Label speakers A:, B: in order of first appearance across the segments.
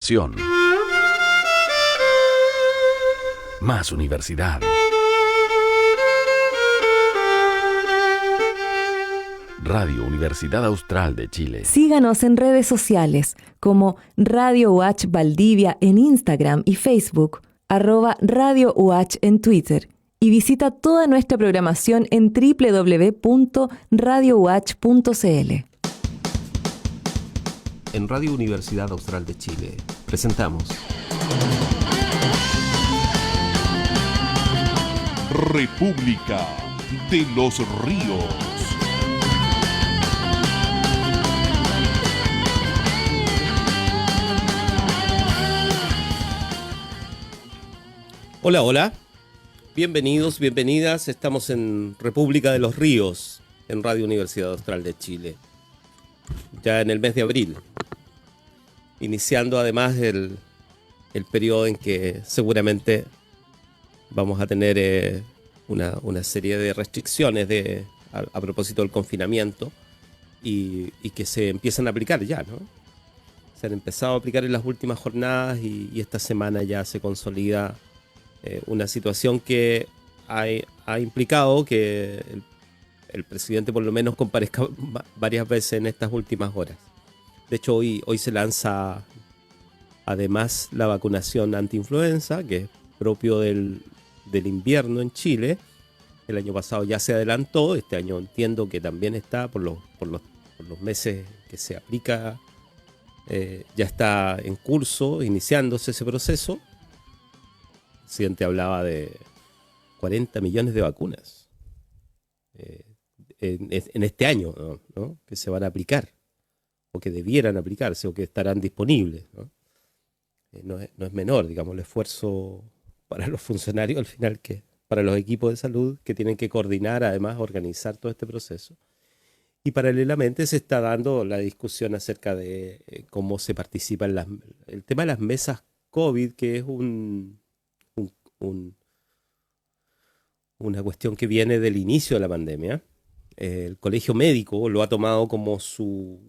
A: acción. Más universidad. Radio Universidad Austral de Chile.
B: Síganos en redes sociales como Radio UH Valdivia en Instagram y Facebook, @Radio UH en Twitter, y visita toda nuestra programación en www.radiouh.cl.
C: En Radio Universidad Austral de Chile presentamos
D: República de los Ríos.
C: Hola, hola. Bienvenidos, bienvenidas. Estamos en República de los Ríos, en Radio Universidad Austral de Chile. Ya en el mes de abril. Iniciando además el periodo en que seguramente vamos a tener una serie de restricciones a propósito del confinamiento y que se empiezan a aplicar ya, ¿no? Se han empezado a aplicar en las últimas jornadas y esta semana ya se consolida una situación que ha implicado que el presidente por lo menos comparezca varias veces en estas últimas horas. De hecho, hoy se lanza además la vacunación antiinfluenza, que es propio del invierno en Chile. El año pasado ya se adelantó, este año entiendo que también está por los meses que se aplica, ya está en curso, iniciándose ese proceso. El presidente hablaba de 40 millones de vacunas en este año, ¿no? Que se van a aplicar, o que debieran aplicarse, o que estarán disponibles, ¿no? No es menor, digamos, el esfuerzo para los funcionarios, al final, que para los equipos de salud que tienen que coordinar, además, organizar todo este proceso. Y paralelamente se está dando la discusión acerca de cómo se participa en el tema de las mesas COVID, que es una cuestión que viene del inicio de la pandemia. El Colegio Médico lo ha tomado como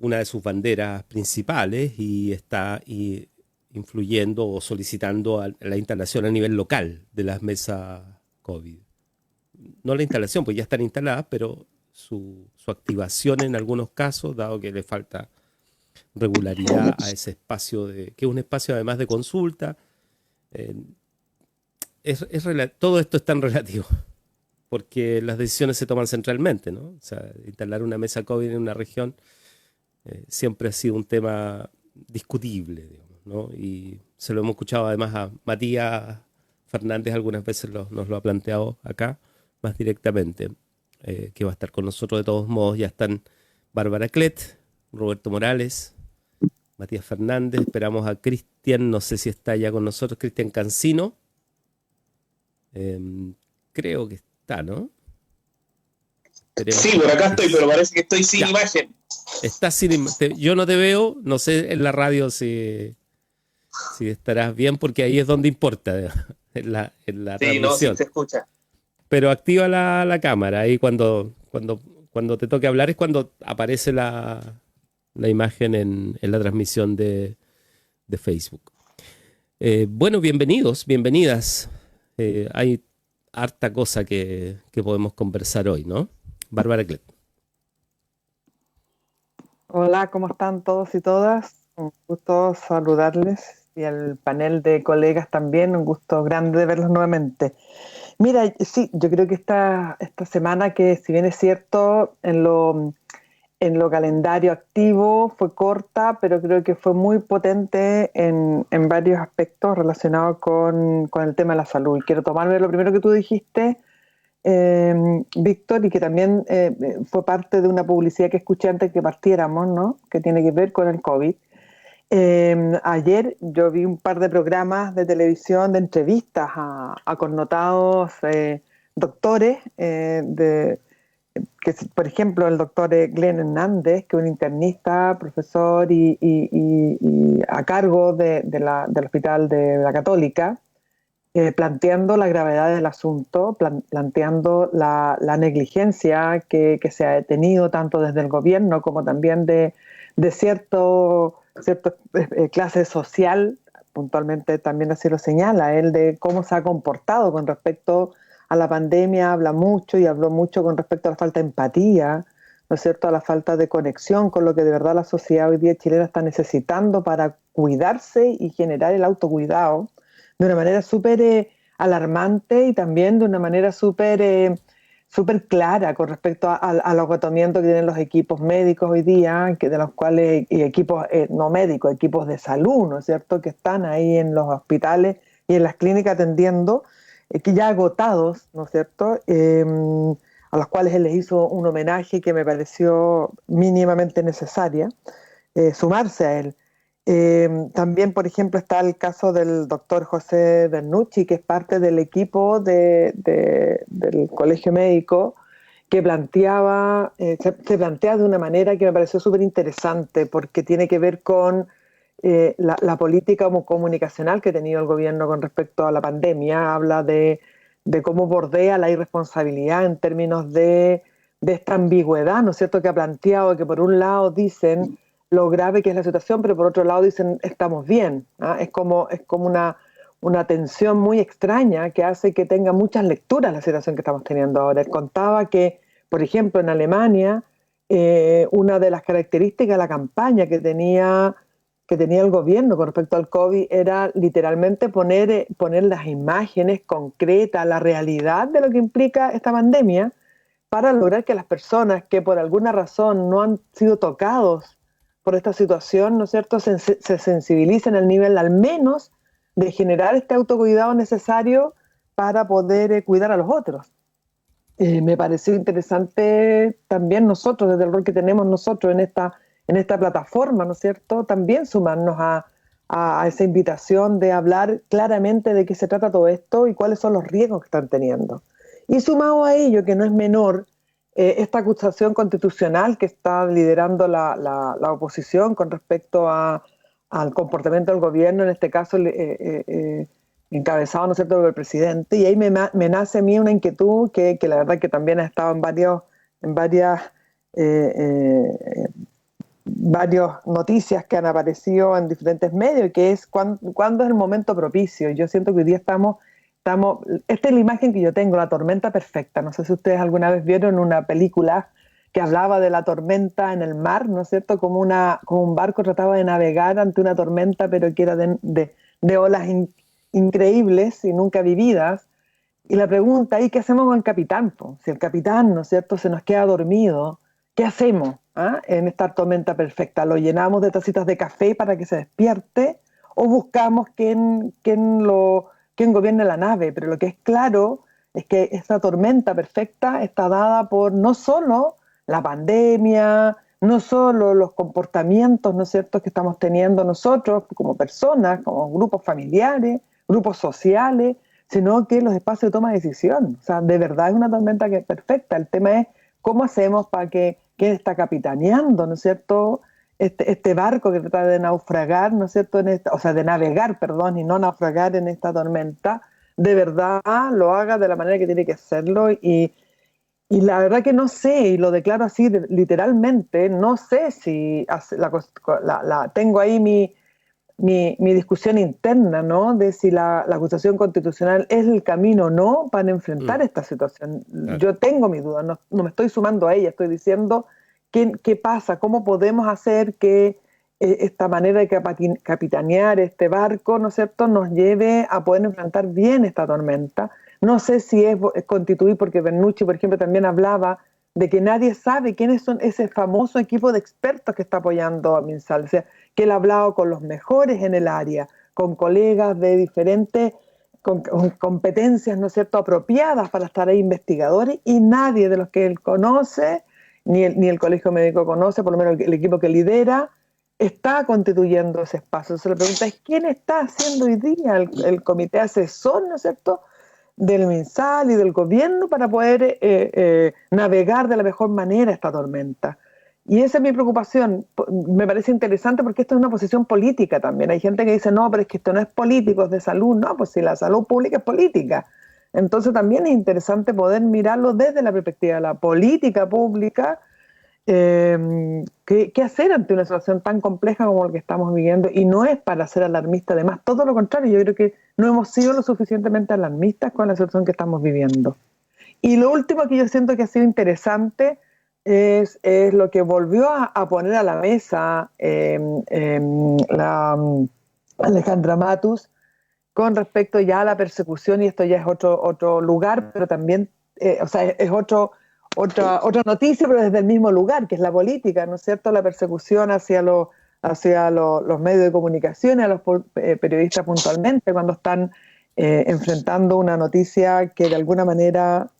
C: una de sus banderas principales y está influyendo o solicitando la instalación a nivel local de las mesas COVID. No la instalación, pues ya están instaladas, pero su activación en algunos casos, dado que le falta regularidad a ese espacio, que es un espacio además de consulta. Todo esto es tan relativo, porque las decisiones se toman centralmente, ¿no? O sea, instalar una mesa COVID en una región siempre ha sido un tema discutible, digamos, ¿no? Y se lo hemos escuchado además a Matías Fernández, algunas veces nos lo ha planteado acá más directamente, que va a estar con nosotros de todos modos. Ya están Bárbara Clet, Roberto Morales, Matías Fernández, esperamos a Cristian, no sé si está ya con nosotros, Cristian Cancino. Creo que está, ¿no?
E: Sí, por acá estoy, pero parece que estoy sin imagen.
C: Estás yo no te veo, no sé en la radio si estarás bien, porque ahí es donde importa, en la transmisión.
E: No, sí se escucha.
C: Pero activa la cámara, ahí cuando te toque hablar es cuando aparece la imagen en la transmisión de Facebook. Bueno, bienvenidos, bienvenidas. Hay harta cosa que podemos conversar hoy, ¿no? Bárbara Clet.
F: Hola, ¿cómo están todos y todas? Un gusto saludarles y al panel de colegas también, un gusto grande de verlos nuevamente. Mira, sí, yo creo que esta semana, que si bien es cierto, en lo calendario activo fue corta, pero creo que fue muy potente en varios aspectos relacionados con el tema de la salud. Y quiero tomarme lo primero que tú dijiste, Víctor, y que también fue parte de una publicidad que escuché antes que partiéramos, ¿no? Que tiene que ver con el COVID. Ayer yo vi un par de programas de televisión de entrevistas a connotados doctores, que por ejemplo el doctor Glenn Hernández, que es un internista, profesor y a cargo del Hospital de la Católica, planteando la gravedad del asunto, planteando la negligencia que se ha tenido tanto desde el gobierno como también de cierta clase social puntualmente también así lo señala, él de cómo se ha comportado con respecto a la pandemia, habla mucho y habló mucho con respecto a la falta de empatía, ¿no es cierto?, a la falta de conexión con lo que de verdad la sociedad hoy día chilena está necesitando para cuidarse y generar el autocuidado de una manera súper alarmante y también de una manera súper clara con respecto al agotamiento que tienen los equipos médicos hoy día, de los cuales, y equipos no médicos, equipos de salud, ¿no es cierto?, que están ahí en los hospitales y en las clínicas atendiendo, que ya agotados, ¿no es cierto?, a los cuales él les hizo un homenaje que me pareció mínimamente necesaria, sumarse a él. También, por ejemplo, está el caso del doctor José Bernucci, que es parte del equipo del Colegio Médico, que se plantea de una manera que me pareció súper interesante, porque tiene que ver con la política comunicacional que ha tenido el gobierno con respecto a la pandemia. Habla de cómo bordea la irresponsabilidad en términos de esta ambigüedad, ¿no es cierto?, que ha planteado, que por un lado dicen lo grave que es la situación, pero por otro lado dicen estamos bien, ¿ah? Es como una tensión muy extraña que hace que tenga muchas lecturas la situación que estamos teniendo ahora. Él contaba que, por ejemplo, en Alemania, una de las características de la campaña que tenía el gobierno con respecto al COVID era literalmente poner las imágenes concretas, la realidad de lo que implica esta pandemia, para lograr que las personas que por alguna razón no han sido tocados por esta situación, ¿no es cierto?, se sensibilicen al nivel al menos de generar este autocuidado necesario para poder cuidar a los otros. Me pareció interesante también nosotros, desde el rol que tenemos nosotros en esta plataforma, ¿no es cierto?, también sumarnos a esa invitación de hablar claramente de qué se trata todo esto y cuáles son los riesgos que están teniendo. Y sumado a ello, que no es menor, esta acusación constitucional que está liderando la oposición con respecto al comportamiento del gobierno, en este caso encabezado, ¿no es cierto?, por el presidente, y ahí me nace a mí una inquietud que la verdad que también ha estado en varias noticias que han aparecido en diferentes medios, que es cuándo es el momento propicio. Yo siento que hoy día esta es la imagen que yo tengo, la tormenta perfecta. No sé si ustedes alguna vez vieron una película que hablaba de la tormenta en el mar, ¿no es cierto?, como un barco trataba de navegar ante una tormenta, pero que era de olas increíbles y nunca vividas. Y la pregunta ahí, ¿qué hacemos con el capitán? Si el capitán, ¿no es cierto?, se nos queda dormido, ¿qué hacemos en esta tormenta perfecta? ¿Lo llenamos de tacitas de café para que se despierte? ¿O buscamos quién gobierne la nave? Pero lo que es claro es que esta tormenta perfecta está dada por no solo la pandemia, no solo los comportamientos, ¿no es cierto?, que estamos teniendo nosotros como personas, como grupos familiares, grupos sociales, sino que los espacios de toma de decisión. O sea, de verdad es una tormenta que es perfecta. El tema es cómo hacemos para que quien está capitaneando, ¿no es cierto?, este barco que trata de naufragar, ¿no es cierto?, de navegar, perdón, y no naufragar en esta tormenta, de verdad lo haga de la manera que tiene que hacerlo. Y la verdad que no sé, y lo declaro así literalmente, no sé si tengo ahí mi discusión interna, ¿no?, de si la acusación constitucional es el camino o no para enfrentar esta situación. Claro. Yo tengo mis dudas, no me estoy sumando a ella, estoy diciendo qué pasa, cómo podemos hacer que esta manera de capitanear este barco, ¿no es cierto?, nos lleve a poder enfrentar bien esta tormenta. No sé si es constituir, porque Bernucci, por ejemplo, también hablaba de que nadie sabe quiénes son ese famoso equipo de expertos que está apoyando a MinSal. O sea, que él ha hablado con los mejores en el área, con colegas de diferentes con competencias, ¿no es cierto?, apropiadas para estar ahí investigadores, y nadie de los que él conoce, ni el Colegio Médico conoce, por lo menos el equipo que lidera, está constituyendo ese espacio. Entonces la pregunta es, ¿quién está haciendo hoy día el comité asesor, ¿no es cierto?, del MinSal y del gobierno para poder navegar de la mejor manera esta tormenta? Y esa es mi preocupación. Me parece interesante porque esto es una posición política también. Hay gente que dice, no, pero es que esto no es político, es de salud. No, pues si la salud pública es política. Entonces también es interesante poder mirarlo desde la perspectiva de la política pública, qué hacer ante una situación tan compleja como la que estamos viviendo, y no es para ser alarmista, además, todo lo contrario, yo creo que no hemos sido lo suficientemente alarmistas con la situación que estamos viviendo. Y lo último que yo siento que ha sido interesante es lo que volvió a poner a la mesa Alejandra Matus con respecto ya a la persecución, y esto ya es otro lugar, pero también, es otra noticia, pero desde el mismo lugar, que es la política, ¿no es cierto? La persecución hacia los medios de comunicación, a los periodistas puntualmente, cuando están enfrentando una noticia que de alguna manera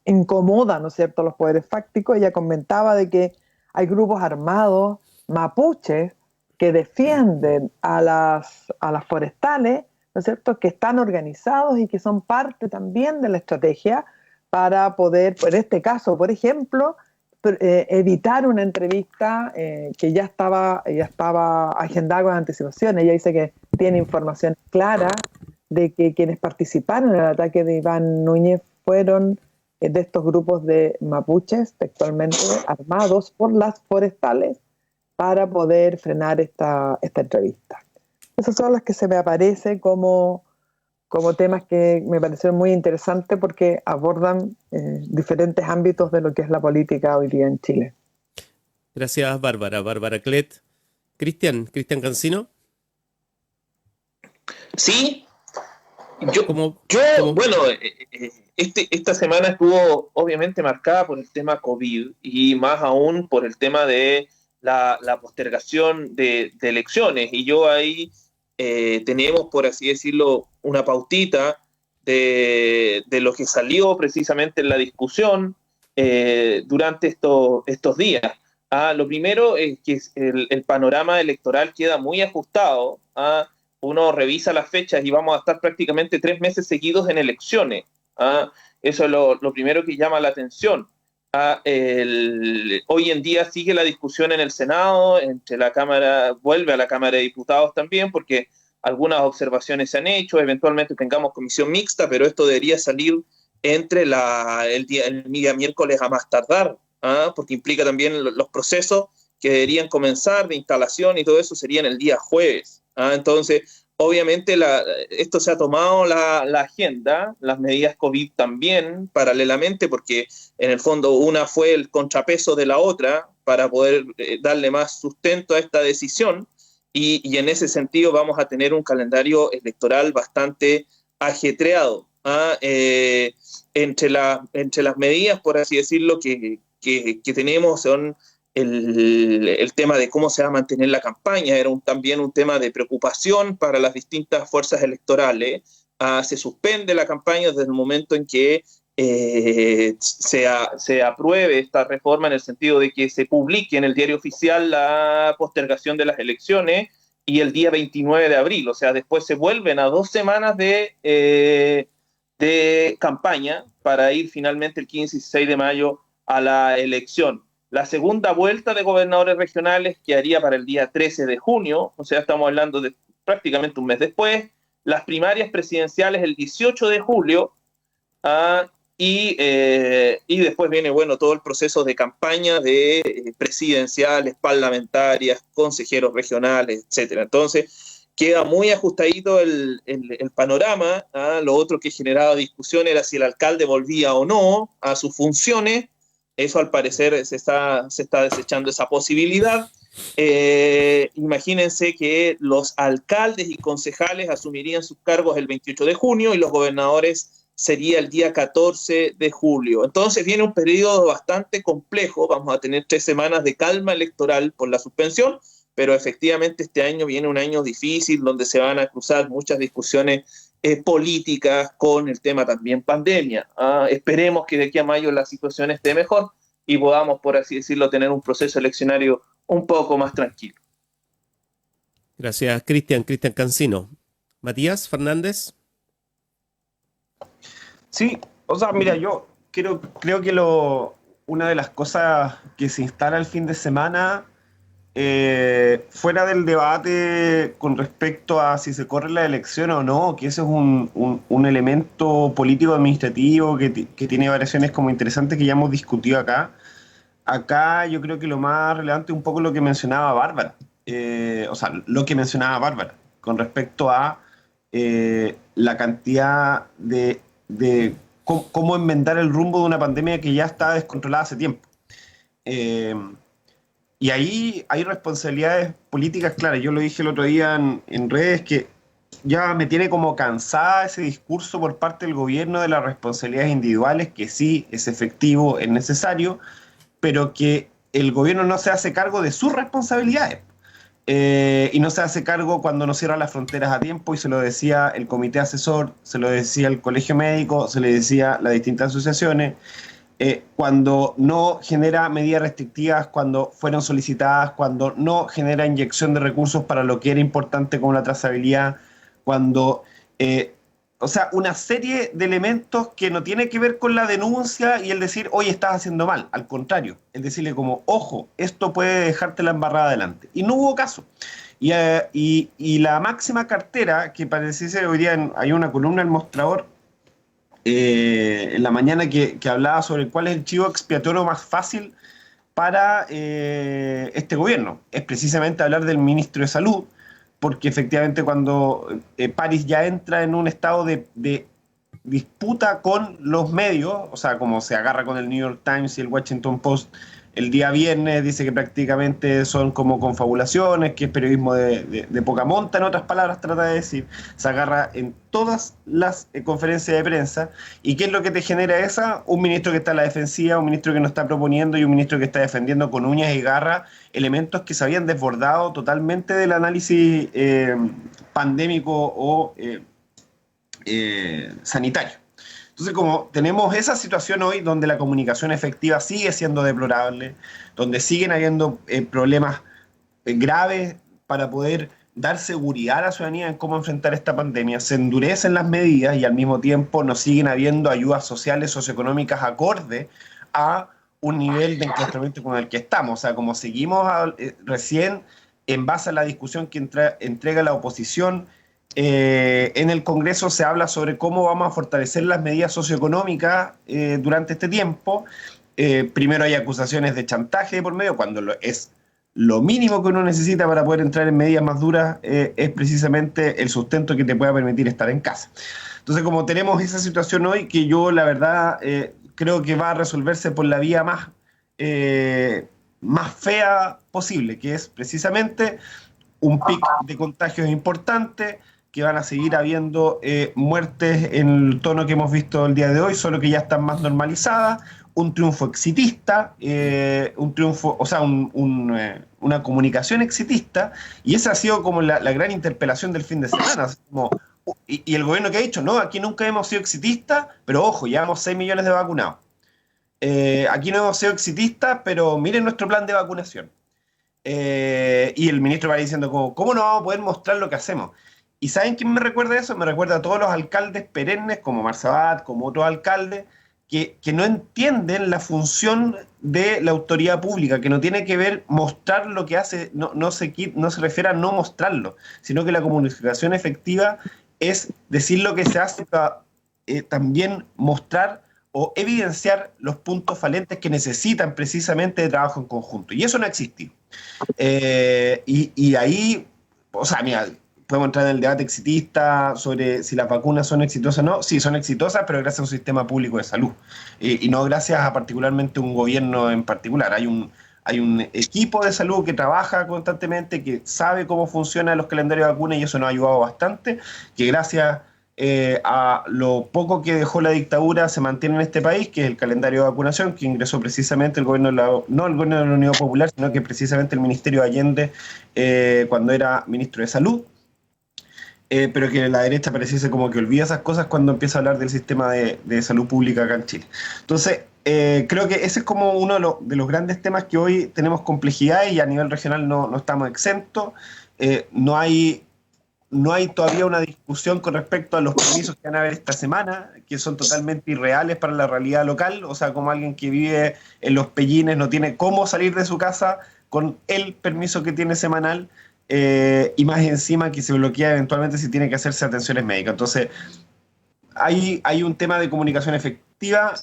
F: incomoda, ¿no es cierto?, a los poderes fácticos. Ella comentaba de que hay grupos armados mapuches que defienden a las forestales, ¿no es cierto?, que están organizados y que son parte también de la estrategia para poder, en este caso, por ejemplo, evitar una entrevista que ya estaba agendada con anticipación. Ella dice que tiene información clara de que quienes participaron en el ataque de Iván Núñez fueron de estos grupos de mapuches, textualmente armados por las forestales, para poder frenar esta entrevista. Esas son las que se me aparecen como temas que me parecieron muy interesantes porque abordan diferentes ámbitos de lo que es la política hoy día en Chile.
C: Gracias, Bárbara. Bárbara Clet. Cristian Cancino.
E: Sí, bueno, esta semana estuvo obviamente marcada por el tema COVID y más aún por el tema de la postergación de elecciones. Y yo ahí tenemos, por así decirlo, una pautita de lo que salió precisamente en la discusión durante estos días. Lo primero es que el panorama electoral queda muy ajustado. Uno revisa las fechas y vamos a estar prácticamente 3 meses seguidos en elecciones. Eso es lo primero que llama la atención. Hoy en día sigue la discusión en el Senado, vuelve a la Cámara de Diputados también, porque algunas observaciones se han hecho, eventualmente tengamos comisión mixta, pero esto debería salir entre el día miércoles a más tardar, porque implica también los procesos que deberían comenzar de instalación y todo eso serían el día jueves. Entonces, obviamente esto se ha tomado la agenda, las medidas COVID también, paralelamente, porque en el fondo una fue el contrapeso de la otra para poder darle más sustento a esta decisión, y en ese sentido vamos a tener un calendario electoral bastante ajetreado. Entre las medidas, por así decirlo, que tenemos son el tema de cómo se va a mantener la campaña. Era también un tema de preocupación para las distintas fuerzas electorales. Se suspende la campaña desde el momento en que se apruebe esta reforma, en el sentido de que se publique en el diario oficial la postergación de las elecciones, y el día 29 de abril, o sea, después se vuelven a 2 semanas de campaña para ir finalmente el 15 y 16 de mayo a la elección. La segunda vuelta de gobernadores regionales quedaría para el día 13 de junio, o sea, estamos hablando de prácticamente un mes después. Las primarias presidenciales el 18 de julio, y después viene, bueno, todo el proceso de campaña de presidenciales, parlamentarias, consejeros regionales, etcétera. Entonces, queda muy ajustadito el panorama. Lo otro que generaba discusión era si el alcalde volvía o no a sus funciones. Eso, al parecer, se está desechando esa posibilidad. Imagínense que los alcaldes y concejales asumirían sus cargos el 28 de junio y los gobernadores sería el día 14 de julio. Entonces viene un periodo bastante complejo. Vamos a tener 3 semanas de calma electoral por la suspensión, pero efectivamente este año viene un año difícil donde se van a cruzar muchas discusiones políticas con el tema también pandemia. Esperemos que de aquí a mayo la situación esté mejor y podamos, por así decirlo, tener un proceso eleccionario un poco más tranquilo.
C: Gracias, Cristian Cancino. Matías Fernández.
G: Sí, o sea, mira, yo creo que una de las cosas que se instala el fin de semana, fuera del debate con respecto a si se corre la elección o no, que ese es un elemento político-administrativo que tiene variaciones como interesantes que ya hemos discutido acá, acá yo creo que lo más relevante es un poco lo que mencionaba Bárbara, o sea, lo que mencionaba Bárbara con respecto a la cantidad de cómo enmendar el rumbo de una pandemia que ya está descontrolada hace tiempo. Y ahí hay responsabilidades políticas claras. Yo lo dije el otro día en redes que ya me tiene como cansada ese discurso por parte del gobierno de las responsabilidades individuales, que sí es efectivo, es necesario, pero que el gobierno no se hace cargo de sus responsabilidades. Y no se hace cargo cuando no cierra las fronteras a tiempo, y se lo decía el comité asesor, se lo decía el colegio médico, se le decía las distintas asociaciones, cuando no genera medidas restrictivas cuando fueron solicitadas, cuando no genera inyección de recursos para lo que era importante como la trazabilidad, cuando, o sea, una serie de elementos que no tiene que ver con la denuncia y el decir, oye, estás haciendo mal. Al contrario, el decirle como, ojo, esto puede dejarte la embarrada adelante. Y no hubo caso. Y la máxima cartera, que pareciese hoy día, hay una columna en El Mostrador, en la mañana que hablaba sobre cuál es el chivo expiatorio más fácil para este gobierno. Es precisamente hablar del ministro de Salud, porque efectivamente cuando París ya entra en un estado de disputa con los medios, o sea, como se agarra con el New York Times y el Washington Post el día viernes, dice que prácticamente son como confabulaciones, que es periodismo de poca monta, en otras palabras trata de decir, se agarra en todas las conferencias de prensa. ¿Y qué es lo que te genera esa? Un ministro que está a la defensiva, un ministro que no está proponiendo y un ministro que está defendiendo con uñas y garras elementos que se habían desbordado totalmente del análisis pandémico o sanitario. Entonces, como tenemos esa situación hoy donde la comunicación efectiva sigue siendo deplorable, donde siguen habiendo problemas graves para poder dar seguridad a la ciudadanía en cómo enfrentar esta pandemia, se endurecen las medidas y al mismo tiempo no siguen habiendo ayudas sociales, socioeconómicas acorde a un nivel de enclaustramiento con el que estamos. O sea, como seguimos recién en base a la discusión que entrega la oposición, en el Congreso se habla sobre cómo vamos a fortalecer las medidas socioeconómicas durante este tiempo. Primero hay acusaciones de chantaje de por medio, cuando es lo mínimo que uno necesita para poder entrar en medidas más duras, es precisamente el sustento que te pueda permitir estar en casa. Entonces, como tenemos esa situación hoy, que yo la verdad creo que va a resolverse por la vía más fea posible, que es precisamente un pic de contagios importante, que van a seguir habiendo muertes en el tono que hemos visto el día de hoy, solo que ya están más normalizadas, un triunfo exitista, un triunfo, o sea, una comunicación exitista, y esa ha sido como la gran interpelación del fin de semana. Como, y el gobierno que ha dicho, no, aquí nunca hemos sido exitistas, pero ojo, llevamos 6 millones de vacunados. Aquí no hemos sido exitistas, pero miren nuestro plan de vacunación. Y el ministro va diciendo, ¿cómo no vamos a poder mostrar lo que hacemos? ¿Y saben quién me recuerda eso? Me recuerda a todos los alcaldes perennes, como Marzabat, como otros alcaldes, que no entienden la función de la autoridad pública, que no tiene que ver mostrar lo que hace, no se refiere a no mostrarlo, sino que la comunicación efectiva es decir lo que se hace para también mostrar o evidenciar los puntos falentes que necesitan precisamente de trabajo en conjunto. Y eso no ha existido. Y ahí, o sea, mira, podemos entrar en el debate exitista sobre si las vacunas son exitosas o no. Sí, son exitosas, pero gracias a un sistema público de salud. Y no gracias a particularmente un gobierno en particular. Hay un equipo de salud que trabaja constantemente, que sabe cómo funcionan los calendarios de vacunas, y eso nos ha ayudado bastante, que gracias a lo poco que dejó la dictadura se mantiene en este país, que es el calendario de vacunación, que ingresó precisamente el gobierno no el gobierno de la Unidad Popular, sino que precisamente el Ministerio de Allende cuando era ministro de Salud. Pero que la derecha pareciese como que olvida esas cosas cuando empieza a hablar del sistema de salud pública acá en Chile. Entonces, creo que ese es como uno de los grandes temas que hoy tenemos complejidad, y a nivel regional no estamos exentos. No hay todavía una discusión con respecto a los permisos que van a haber esta semana, que son totalmente irreales para la realidad local. O sea, como alguien que vive en Los Pellines no tiene cómo salir de su casa con el permiso que tiene semanal, y más encima que se bloquea eventualmente si tiene que hacerse atenciones médicas. Entonces, hay un tema de comunicación efectiva perspectiva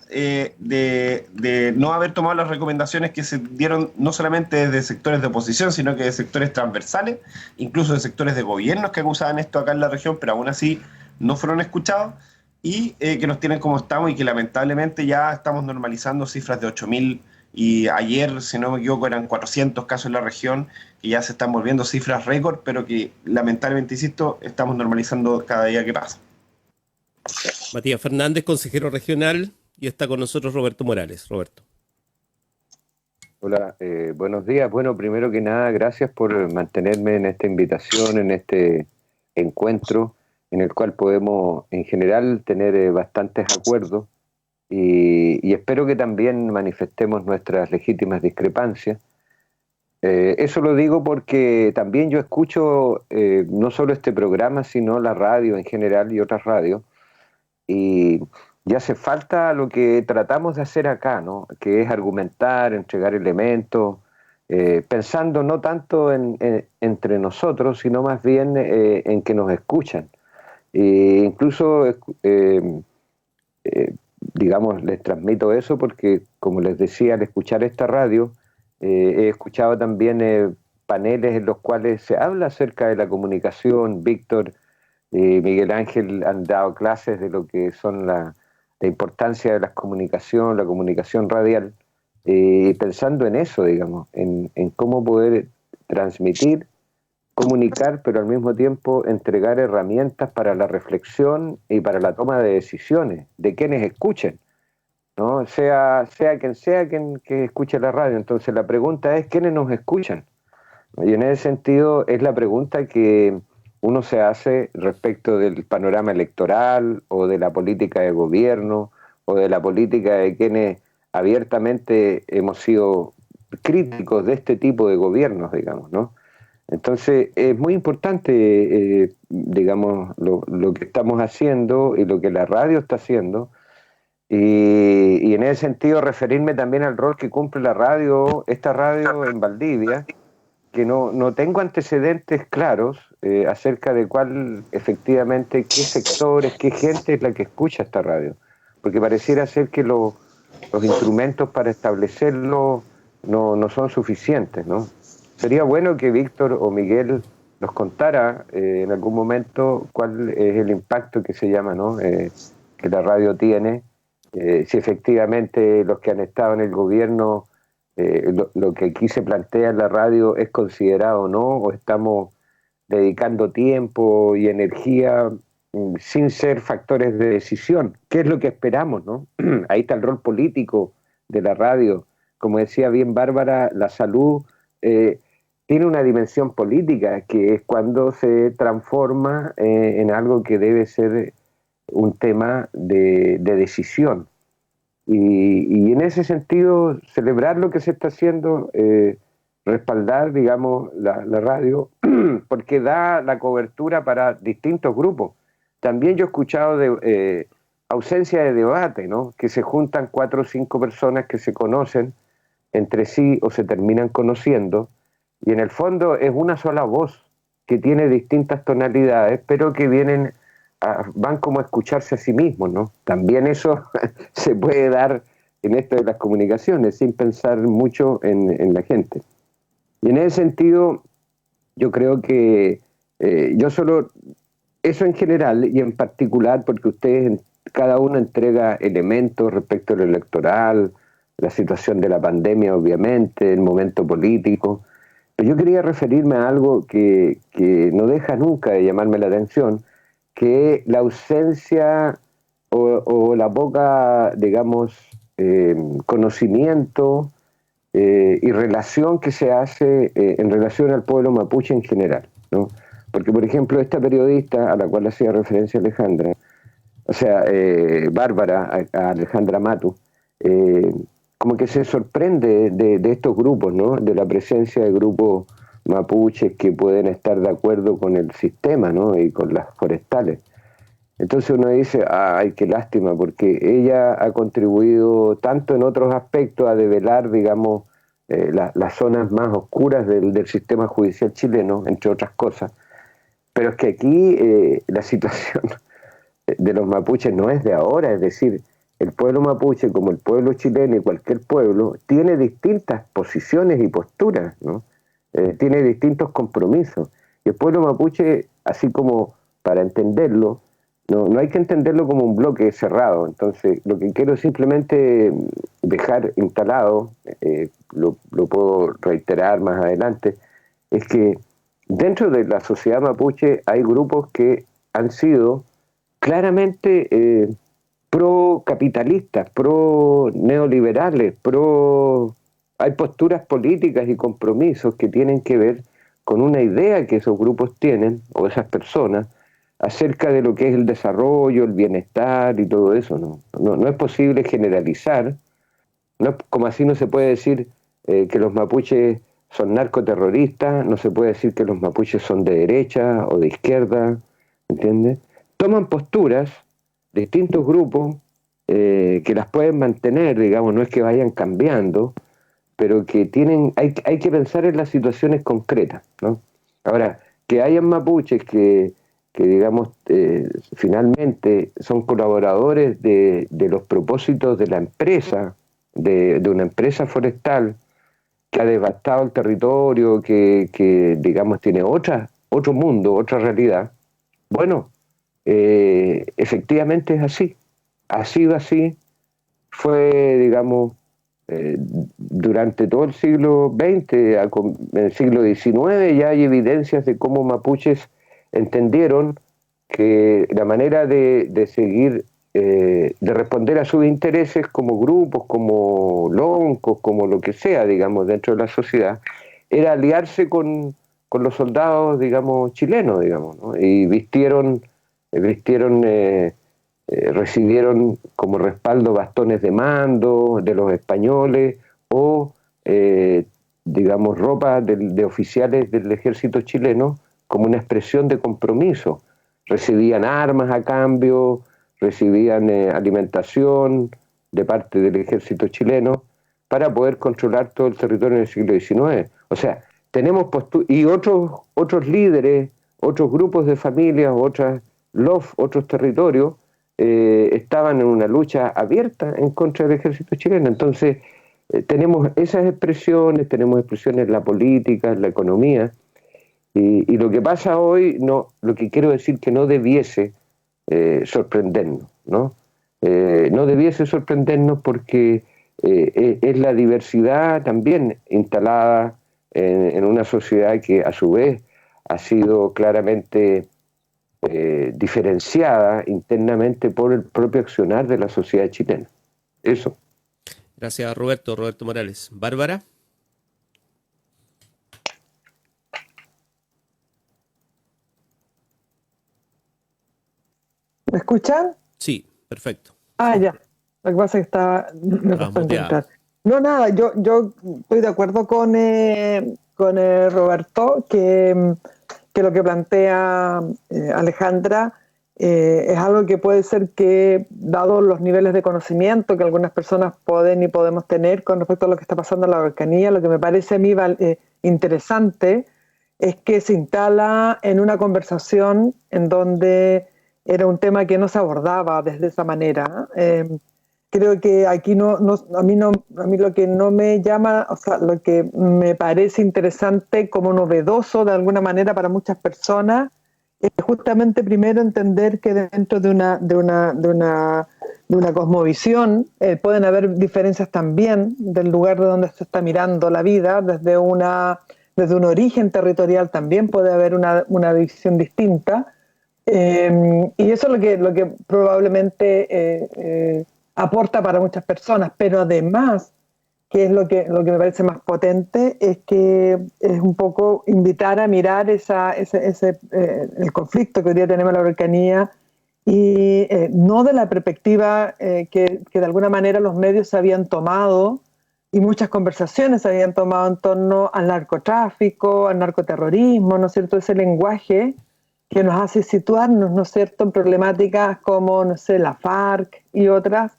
G: de no haber tomado las recomendaciones que se dieron no solamente desde sectores de oposición, sino que de sectores transversales, incluso de sectores de gobiernos que acusaban esto acá en la región, pero aún así no fueron escuchados, y que nos tienen como estamos y que lamentablemente ya estamos normalizando cifras de 8.000, y ayer, si no me equivoco, eran 400 casos en la región, que ya se están volviendo cifras récord, pero que lamentablemente, insisto, estamos normalizando cada día que pasa.
C: Matías Fernández, consejero regional, y está con nosotros Roberto Morales. Roberto.
H: Hola, buenos días. Bueno, primero que nada, gracias por mantenerme en esta invitación, en este encuentro, en el cual podemos, en general, tener bastantes acuerdos y espero que también manifestemos nuestras legítimas discrepancias. Eso lo digo porque también yo escucho no solo este programa, sino la radio en general y otras radios, y ya hace falta lo que tratamos de hacer acá, ¿no? Que es argumentar, entregar elementos, pensando no tanto entre nosotros, sino más bien en que nos escuchan. Incluso, digamos, les transmito eso porque, como les decía, al escuchar esta radio, he escuchado también paneles en los cuales se habla acerca de la comunicación. Víctor y Miguel Ángel han dado clases de lo que son la importancia de la comunicación radial, pensando en eso, digamos, en cómo poder transmitir, comunicar, pero al mismo tiempo entregar herramientas para la reflexión y para la toma de decisiones de quienes escuchen, ¿no? Sea quien que escuche la radio. Entonces la pregunta es, ¿quiénes nos escuchan? Y en ese sentido es la pregunta que uno se hace respecto del panorama electoral o de la política de gobierno o de la política de quienes abiertamente hemos sido críticos de este tipo de gobiernos, digamos, ¿no? Entonces es muy importante, digamos, lo que estamos haciendo y lo que la radio está haciendo, y en ese sentido referirme también al rol que cumple esta radio en Valdivia, que no tengo antecedentes claros acerca de cuál efectivamente, qué sectores, qué gente es la que escucha esta radio, porque pareciera ser que los instrumentos para establecerlo no son suficientes, ¿no? Sería bueno que Víctor o Miguel nos contara en algún momento cuál es el impacto que se llama, ¿no? Que la radio tiene, si efectivamente los que han estado en el gobierno, lo que aquí se plantea en la radio es considerado o no, o estamos dedicando tiempo y energía sin ser factores de decisión. ¿Qué es lo que esperamos, no? Ahí está el rol político de la radio. Como decía bien Bárbara, la salud tiene una dimensión política, que es cuando se transforma en algo que debe ser un tema de decisión. Y en ese sentido, celebrar lo que se está haciendo, respaldar, digamos, la radio, porque da la cobertura para distintos grupos. También yo he escuchado de ausencia de debate, ¿no? Que se juntan 4 o 5 personas que se conocen entre sí o se terminan conociendo, y en el fondo es una sola voz que tiene distintas tonalidades, pero que van como a escucharse a sí mismos, ¿no? También eso se puede dar en esto de las comunicaciones, sin pensar mucho en la gente. Y en ese sentido, yo creo que eso en general y en particular, porque ustedes, cada uno entrega elementos respecto a lo electoral, la situación de la pandemia, obviamente, el momento político. Pero yo quería referirme a algo que no deja nunca de llamarme la atención, que es la ausencia o la poca, digamos, conocimiento y relación que se hace en relación al pueblo mapuche en general, ¿no? Porque, por ejemplo, esta periodista a la cual hacía referencia Alejandra, o sea, Bárbara, a Alejandra Matu, como que se sorprende de estos grupos, ¿no? De la presencia de grupos mapuches que pueden estar de acuerdo con el sistema, ¿no? Y con las forestales. Entonces uno dice, ay, qué lástima, porque ella ha contribuido tanto en otros aspectos a develar, digamos, las zonas más oscuras del sistema judicial chileno, entre otras cosas. Pero es que aquí la situación de los mapuches no es de ahora, es decir, el pueblo mapuche, como el pueblo chileno y cualquier pueblo, tiene distintas posiciones y posturas, ¿no? Tiene distintos compromisos. Y el pueblo mapuche, así como para entenderlo, no hay que entenderlo como un bloque cerrado. Entonces, lo que quiero simplemente dejar instalado, lo puedo reiterar más adelante, es que dentro de la sociedad mapuche hay grupos que han sido claramente pro-capitalistas, pro-neoliberales, hay posturas políticas y compromisos que tienen que ver con una idea que esos grupos tienen, o esas personas, acerca de lo que es el desarrollo, el bienestar y todo eso. No es posible generalizar, como así no se puede decir que los mapuches son narcoterroristas, no se puede decir que los mapuches son de derecha o de izquierda, ¿entiendes? Toman posturas, distintos grupos, que las pueden mantener, digamos, no es que vayan cambiando, pero que hay que pensar en las situaciones concretas, ¿no? Ahora, que hayan mapuches que digamos, finalmente son colaboradores de los propósitos de la empresa, de una empresa forestal que ha devastado el territorio, que digamos, tiene otro mundo, otra realidad. Bueno, efectivamente es así. Ha sido así. Fue, digamos, durante todo el siglo XX, en el siglo XIX, ya hay evidencias de cómo mapuches entendieron que la manera de seguir, de responder a sus intereses como grupos, como loncos, como lo que sea, digamos, dentro de la sociedad, era aliarse con los soldados, digamos, chilenos, digamos, ¿no? Y recibieron como respaldo bastones de mando de los españoles o, digamos, ropa de oficiales del ejército chileno, como una expresión de compromiso. Recibían armas a cambio, recibían alimentación de parte del ejército chileno para poder controlar todo el territorio en el siglo XIX. O sea, tenemos y otros líderes, otros grupos de familias, otros territorios, estaban en una lucha abierta en contra del ejército chileno. Entonces, tenemos esas expresiones, tenemos expresiones en la política, en la economía. Y lo que pasa hoy, lo que quiero decir que no debiese sorprendernos, ¿no? No debiese sorprendernos porque es la diversidad también instalada en una sociedad que a su vez ha sido claramente diferenciada internamente por el propio accionar de la sociedad chilena. Eso.
C: Gracias, Roberto Morales. Bárbara.
F: ¿Me escuchan?
C: Sí, perfecto.
F: Ya. Lo que pasa es que me costó encontrar. No, nada, yo estoy de acuerdo con Roberto que lo que plantea Alejandra es algo que puede ser que, dado los niveles de conocimiento que algunas personas pueden y podemos tener con respecto a lo que está pasando en la Araucanía, lo que me parece a mí interesante es que se instala en una conversación en donde era un tema que no se abordaba desde esa manera. Creo que aquí a mí lo que no me llama, o sea, lo que me parece interesante como novedoso de alguna manera para muchas personas es justamente primero entender que dentro de una cosmovisión pueden haber diferencias también del lugar de donde se está mirando la vida, desde un origen territorial también puede haber una visión distinta. Y eso es lo que probablemente aporta para muchas personas, pero además, que es lo que me parece más potente, es que es un poco invitar a mirar el conflicto que hoy día tenemos en la Araucanía y no de la perspectiva que de alguna manera los medios se habían tomado y muchas conversaciones se habían tomado en torno al narcotráfico, al narcoterrorismo, ¿no es cierto? Ese lenguaje que nos hace situarnos, ¿no es cierto?, en problemáticas como, no sé, la FARC y otras,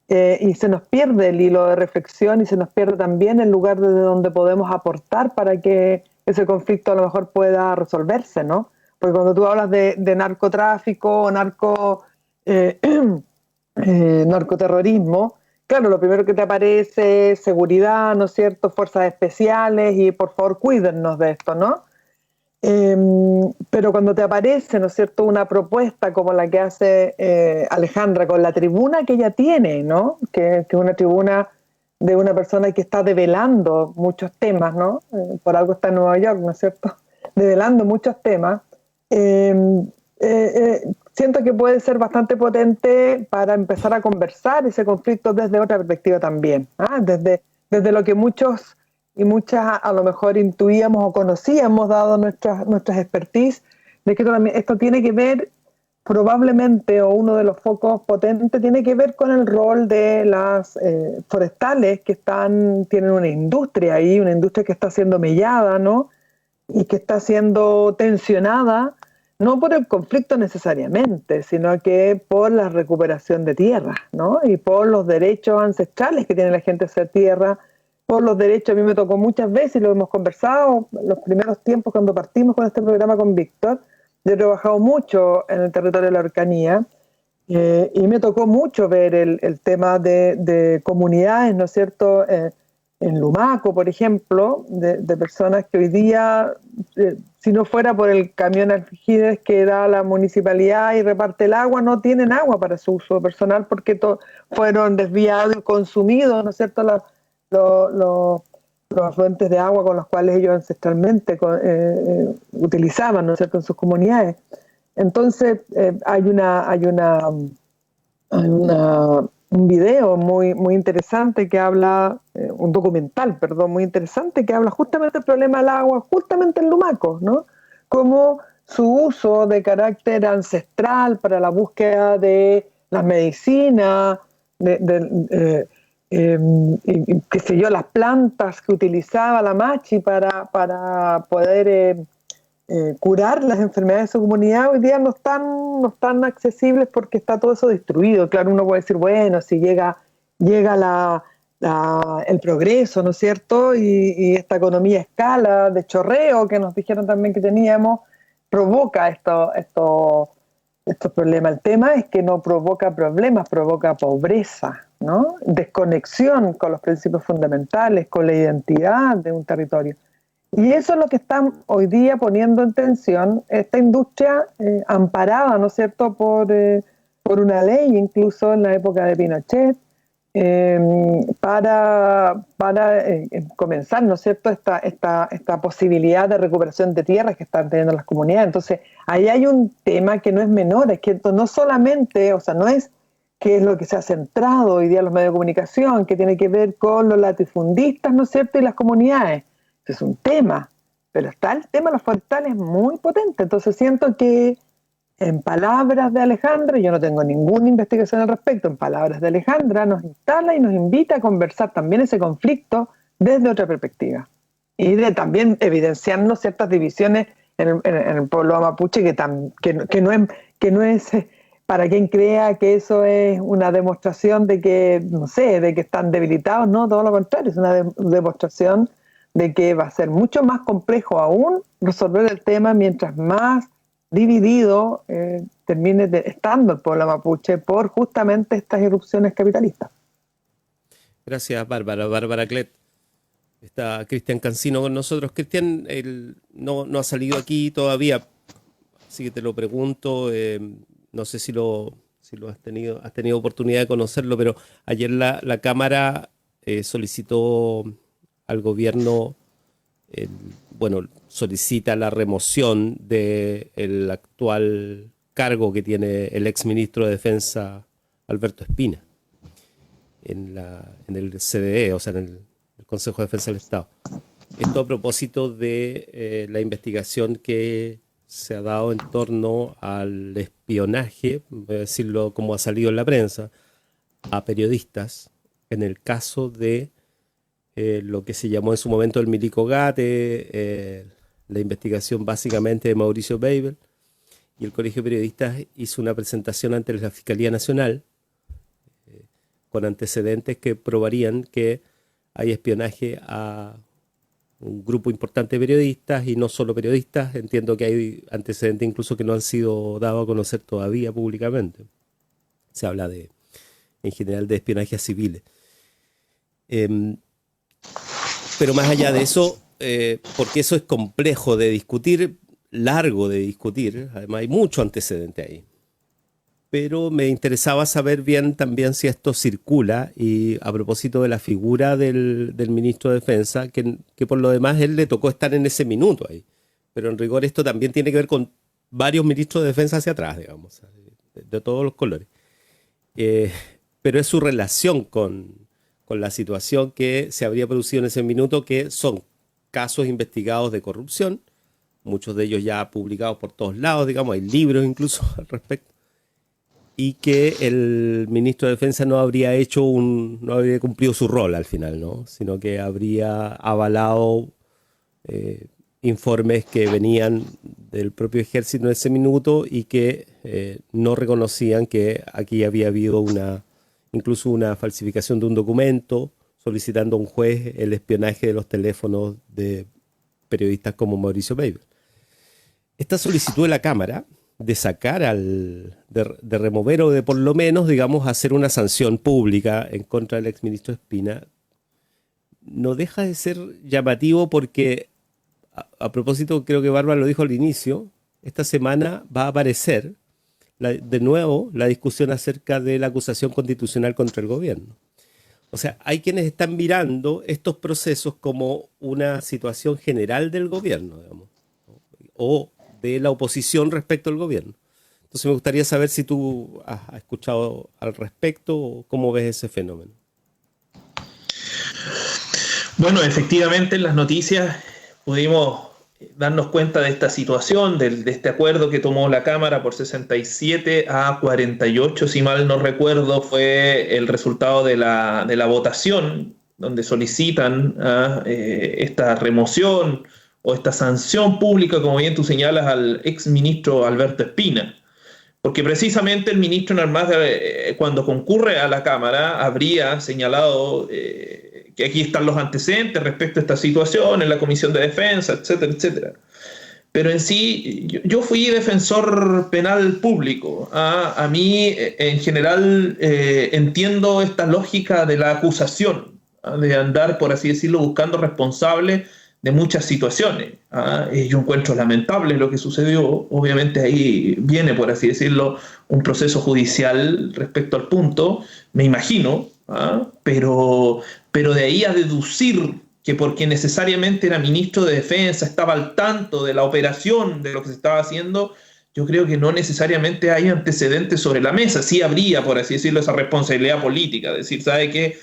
F: y se nos pierde el hilo de reflexión y se nos pierde también el lugar desde donde podemos aportar para que ese conflicto a lo mejor pueda resolverse, ¿no? Porque cuando tú hablas de narcotráfico o narcoterrorismo, claro, lo primero que te aparece es seguridad, ¿no es cierto?, fuerzas especiales y por favor cuídennos de esto, ¿no? Pero cuando te aparece, ¿no es cierto?, una propuesta como la que hace Alejandra con la tribuna que ella tiene, ¿no?, que es una tribuna de una persona que está develando muchos temas, ¿no? Por algo está en Nueva York, ¿no es cierto?, develando muchos temas. Siento que puede ser bastante potente para empezar a conversar ese conflicto desde otra perspectiva también, ¿ah? Desde lo que muchos y muchas a lo mejor intuíamos o conocíamos, dado nuestras expertise, de que esto tiene que ver probablemente, o uno de los focos potentes, tiene que ver con el rol de las forestales que tienen una industria ahí, una industria que está siendo mellada, ¿no? Y que está siendo tensionada, no por el conflicto necesariamente, sino que por la recuperación de tierra, ¿no? Y por los derechos ancestrales que tiene la gente a hacer tierra, por los derechos. A mí me tocó muchas veces, y lo hemos conversado los primeros tiempos cuando partimos con este programa con Víctor. Yo he trabajado mucho en el territorio de la Araucanía, y me tocó mucho ver el tema de comunidades, ¿no es cierto?, en Lumaco, por ejemplo, de personas que hoy día, si no fuera por el camión Algides que da la municipalidad y reparte el agua, no tienen agua para su uso personal porque fueron desviados y consumidos, ¿no es cierto?, los afluentes de agua con los cuales ellos ancestralmente utilizaban, ¿no es cierto?, en sus comunidades. Entonces, hay un video muy interesante que habla, un documental, perdón, muy interesante que habla justamente del problema del agua, justamente en Lumaco, ¿no? Como su uso de carácter ancestral para la búsqueda de las medicinas, qué sé yo, las plantas que utilizaba la Machi para poder curar las enfermedades de su comunidad, hoy día no están accesibles porque está todo eso destruido. Claro, uno puede decir, bueno, si llega el progreso, ¿no es cierto?, y esta economía a escala de chorreo que nos dijeron también que teníamos, provoca estos problemas. El tema es que no provoca problemas, provoca pobreza, ¿no?, desconexión con los principios fundamentales, con la identidad de un territorio. Y eso es lo que está hoy día poniendo en tensión esta industria amparada, ¿no es cierto?, por una ley, incluso en la época de Pinochet, para comenzar, ¿no es cierto?, esta posibilidad de recuperación de tierras que están teniendo las comunidades. Entonces, ahí hay un tema que no es menor, es que esto no solamente, o sea, no es que es lo que se ha centrado hoy día en los medios de comunicación, que tiene que ver con los latifundistas, ¿no es cierto?, y las comunidades. Es un tema, pero está el tema de los forestales muy potente. Entonces siento que, en palabras de Alejandra, yo no tengo ninguna investigación al respecto, en palabras de Alejandra nos instala y nos invita a conversar también ese conflicto desde otra perspectiva y de también evidenciarnos ciertas divisiones en el pueblo mapuche que no es para quien crea que eso es una demostración de que, no sé, de que están debilitados. No, todo lo contrario, es una demostración de que va a ser mucho más complejo aún resolver el tema mientras más dividido termine estando el pueblo mapuche por justamente estas irrupciones capitalistas.
C: Gracias, Bárbara Clet. Está Cristian Cancino con nosotros. Cristian no ha salido aquí todavía, así que te lo pregunto. No sé si has tenido oportunidad de conocerlo, pero ayer la Cámara solicitó al gobierno, solicita la remoción del actual cargo que tiene el exministro de Defensa Alberto Espina en el CDE, o sea, en el Consejo de Defensa del Estado. Esto a propósito de la investigación que se ha dado en torno al espionaje, voy a decirlo como ha salido en la prensa, a periodistas en el caso de lo que se llamó en su momento el Milico Gate, la investigación básicamente de Mauricio Beibel, y el Colegio de Periodistas hizo una presentación ante la Fiscalía Nacional con antecedentes que probarían que hay espionaje a un grupo importante de periodistas, y no solo periodistas. Entiendo que hay antecedentes incluso que no han sido dados a conocer todavía públicamente. Se habla de en general de espionaje a civiles. Pero más allá de eso, porque eso es complejo de discutir, largo de discutir, además hay mucho antecedente ahí. Pero me interesaba saber bien también si esto circula, y a propósito de la figura del ministro de Defensa, que por lo demás él le tocó estar en ese minuto ahí. Pero en rigor esto también tiene que ver con varios ministros de Defensa hacia atrás, digamos, de todos los colores. Pero es su relación con la situación que se habría producido en ese minuto, que son casos investigados de corrupción, muchos de ellos ya publicados por todos lados, digamos, hay libros incluso al respecto, y que el ministro de Defensa no habría cumplido su rol al final, ¿no? Sino que habría avalado informes que venían del propio ejército en ese minuto y que no reconocían que aquí había habido incluso una falsificación de un documento solicitando a un juez el espionaje de los teléfonos de periodistas como Mauricio Weber. Esta solicitud de la Cámara de sacar de remover o de por lo menos, digamos, hacer una sanción pública en contra del exministro Espina, no deja de ser llamativo porque, a propósito, creo que Bárbara lo dijo al inicio, esta semana va a aparecer de nuevo la discusión acerca de la acusación constitucional contra el gobierno. O sea, hay quienes están mirando estos procesos como una situación general del gobierno, digamos, o de la oposición respecto al gobierno. Entonces me gustaría saber si tú has escuchado al respecto o cómo ves ese fenómeno.
E: Bueno, efectivamente en las noticias pudimos darnos cuenta de esta situación, de este acuerdo que tomó la Cámara por 67-48, si mal no recuerdo, fue el resultado de la votación, donde solicitan esta remoción o esta sanción pública, como bien tú señalas, al exministro Alberto Espina. Porque precisamente el ministro Narmaz, cuando concurre a la Cámara, habría señalado que aquí están los antecedentes respecto a esta situación en la Comisión de Defensa, etcétera, etcétera. Pero en sí, yo fui defensor penal público. A mí, en general, entiendo esta lógica de la acusación, de andar, por así decirlo, buscando responsables de muchas situaciones. Yo encuentro lamentable lo que sucedió. Obviamente ahí viene, por así decirlo, un proceso judicial respecto al punto, me imagino, pero de ahí a deducir que porque necesariamente era ministro de Defensa, estaba al tanto de la operación, de lo que se estaba haciendo, yo creo que no necesariamente hay antecedentes sobre la mesa. Sí habría, por así decirlo, esa responsabilidad política, decir, ¿sabe qué?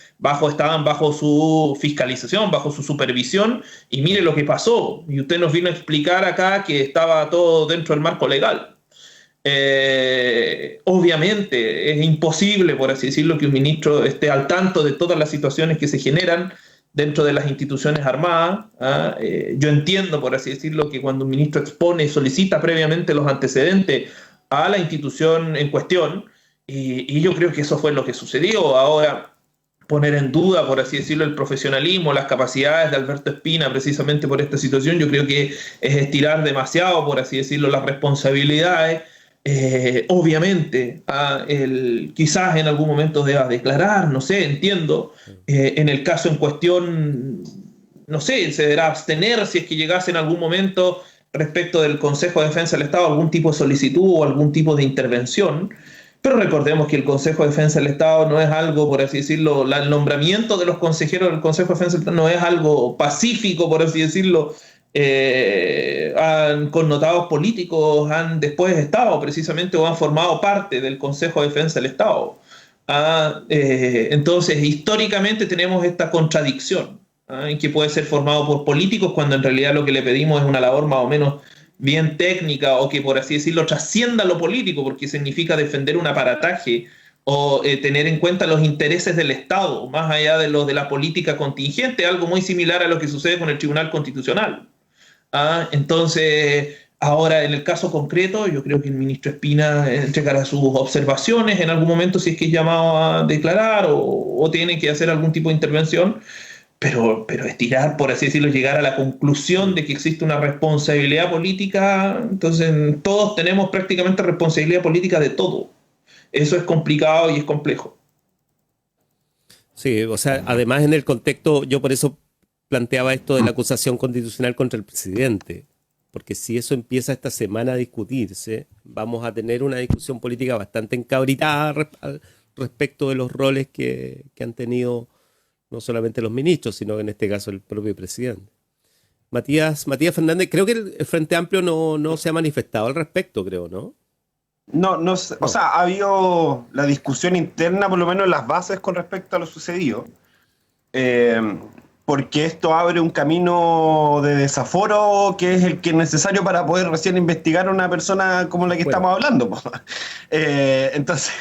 E: Estaban bajo su fiscalización, bajo su supervisión, y mire lo que pasó. Y usted nos vino a explicar acá que estaba todo dentro del marco legal. Obviamente es imposible, por así decirlo, que un ministro esté al tanto de todas las situaciones que se generan dentro de las instituciones armadas. Yo entiendo, por así decirlo, que cuando un ministro expone y solicita previamente los antecedentes a la institución en cuestión, y yo creo que eso fue lo que sucedió. Ahora, poner en duda, por así decirlo, el profesionalismo, las capacidades de Alberto Espina precisamente por esta situación, yo creo que es estirar demasiado, por así decirlo, las responsabilidades. Obviamente, quizás en algún momento deba declarar, no sé, entiendo. En el caso en cuestión, no sé, se deberá abstener si es que llegase en algún momento respecto del Consejo de Defensa del Estado algún tipo de solicitud o algún tipo de intervención. Pero recordemos que el Consejo de Defensa del Estado no es algo, por así decirlo, el nombramiento de los consejeros del Consejo de Defensa del Estado no es algo pacífico, por así decirlo. Han connotados políticos, han después estado precisamente o han formado parte del Consejo de Defensa del Estado. Entonces, históricamente tenemos esta contradicción en que puede ser formado por políticos cuando en realidad lo que le pedimos es una labor más o menos bien técnica o que, por así decirlo, trascienda lo político, porque significa defender un aparataje o tener en cuenta los intereses del Estado, más allá de los de la política contingente, algo muy similar a lo que sucede con el Tribunal Constitucional. Entonces, ahora en el caso concreto, yo creo que el ministro Espina entregará sus observaciones en algún momento si es que es llamado a declarar o tiene que hacer algún tipo de intervención, pero estirar, por así decirlo, llegar a la conclusión de que existe una responsabilidad política. Entonces todos tenemos prácticamente responsabilidad política de todo. Eso es complicado y es complejo.
C: Sí, o sea, además en el contexto, yo por eso planteaba esto de la acusación constitucional contra el presidente, porque si eso empieza esta semana a discutirse, vamos a tener una discusión política bastante encabritada respecto de los roles que han tenido no solamente los ministros, sino en este caso el propio presidente. Matías Fernández, creo que el Frente Amplio no se ha manifestado al respecto, creo, ¿no?
G: No, o sea, ha habido la discusión interna, por lo menos en las bases con respecto a lo sucedido, porque esto abre un camino de desaforo que es el que es necesario para poder recién investigar a una persona como la que estamos hablando. Entonces,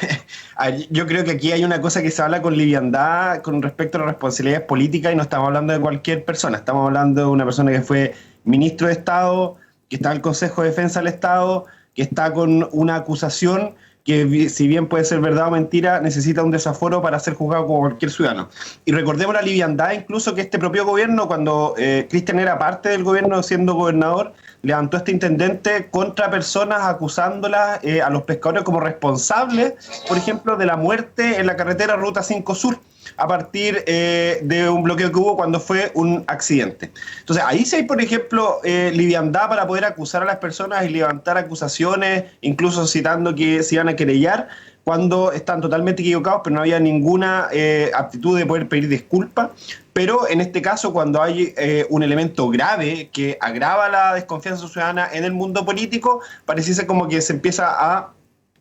G: yo creo que aquí hay una cosa que se habla con liviandad con respecto a las responsabilidades políticas y no estamos hablando de cualquier persona, estamos hablando de una persona que fue ministro de Estado, que está en el Consejo de Defensa del Estado, que está con una acusación que, si bien puede ser verdad o mentira, necesita un desaforo para ser juzgado como cualquier ciudadano. Y recordemos la liviandad incluso que este propio gobierno, cuando Cristian era parte del gobierno siendo gobernador, levantó a este intendente contra personas acusándolas a los pescadores como responsables, por ejemplo, de la muerte en la carretera Ruta 5 Sur, a partir de un bloqueo que hubo cuando fue un accidente. Entonces, ahí sí hay, por ejemplo, liviandad para poder acusar a las personas y levantar acusaciones, incluso citando que se iban a querellar, cuando están totalmente equivocados, pero no había ninguna aptitud de poder pedir disculpas. Pero en este caso, cuando hay un elemento grave que agrava la desconfianza ciudadana en el mundo político, pareciese como que se empieza a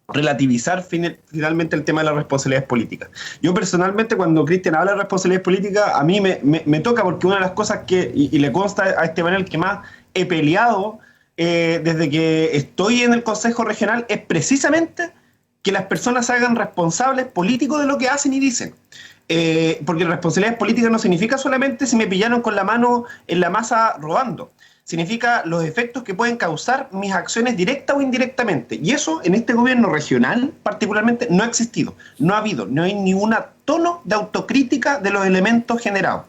G: relativizar finalmente el tema de las responsabilidades políticas. Yo personalmente, cuando Cristian habla de responsabilidades políticas, a mí me toca, porque una de las cosas que, y le consta a este panel, que más he peleado desde que estoy en el Consejo Regional, es precisamente que las personas se hagan responsables políticos de lo que hacen y dicen. Porque responsabilidades políticas no significa solamente si me pillaron con la mano en la masa robando. Significa los efectos que pueden causar mis acciones directa o indirectamente. Y eso en este gobierno regional particularmente no ha existido, no ha habido, no hay ni un tono de autocrítica de los elementos generados.